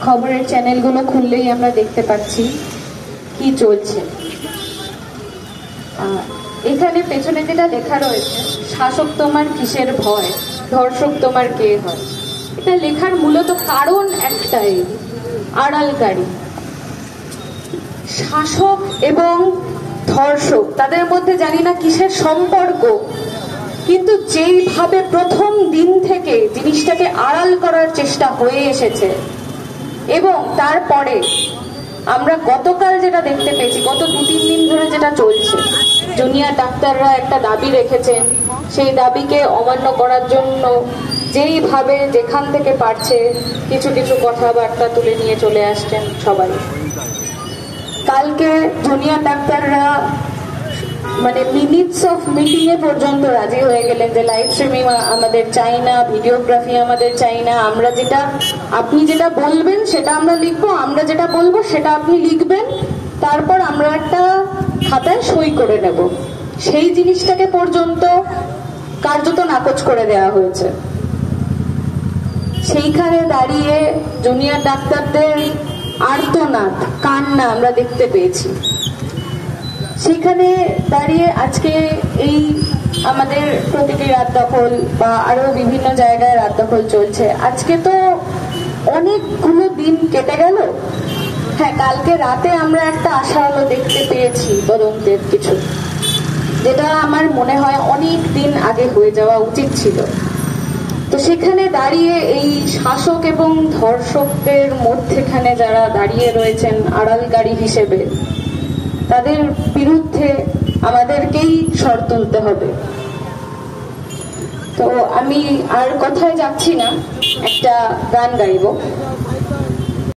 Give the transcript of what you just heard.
খবরের চ্যানেলগুলো খুললেই আমরা দেখতে পাচ্ছি কি চলছে। এখানে পেছনে যেটা লেখা রয়েছে, শাসক তোমার কিসের ভয়, ধর্ষক তোমার কে হয়, এটা লেখার মূলত কারণ একটাই, আড়ালকারী। শাসক এবং ধর্ষক তাদের মধ্যে জানি না কিসের সম্পর্ক, কিন্তু যেইভাবে প্রথম দিন থেকে জিনিসটাকে আড়াল করার চেষ্টা হয়ে এসেছে, এবং তারপরে আমরা গতকাল যেটা দেখতে পেয়েছি, গত 2-3 দিন ধরে যেটা চলছে, জুনিয়র ডাক্তাররা একটা দাবি রেখেছেন, সেই দাবিকে অমান্য করার জন্য যেইভাবে যেখান থেকে পারছে কিছু কিছু কথাবার্তা তুলে নিয়ে চলে আসছেন সবাই। কালকে জুনিয়র ডাক্তাররা মানে মিনিটস অফ মিটিং এ পর্যন্ত রাজি হয়ে গেলেন যে লাইভ স্ট্রিমিং আমাদের চাই না, ভিডিওগ্রাফি আমাদের চাই না, আমরা যেটা, আপনি যেটা বলবেন সেটা আমরা লিখবো, আমরা যেটা বলবো সেটা আপনি লিখবেন, তারপর আমরা একটা খাতায় সই করে নেব। সেই জিনিসটাকে পর্যন্ত কার্যত নাকচ করে দেওয়া হয়েছে। সেইখানে দাঁড়িয়ে জুনিয়র ডাক্তারদের আর্তনাদ, কান্না আমরা দেখতে পেয়েছি। সেখানে দাঁড়িয়ে আজকে এই আমাদের প্রতিটি রাত দখল বা আরো বিভিন্ন জায়গায় রাত দখল চলছে। আজকে তো অনেকগুলো দিন কেটে গেল। হ্যাঁ, কালকে রাতে আমরা একটা আশা আলো দেখতে পেয়েছি তদন্তের কিছু, যেটা আমার মনে হয় অনেক দিন আগে হয়ে যাওয়া উচিত ছিল। তো সেখানে দাঁড়িয়ে এই শাসক এবং ধর্ষকদের মধ্যেখানে যারা দাঁড়িয়ে রয়েছেন আড়ালকারী হিসেবে, তাদের বিরুদ্ধে আমাদেরকেই স্বর তুলতে হবে। তো আমি আর কথায় যাচ্ছি না, একটা গান গাইব।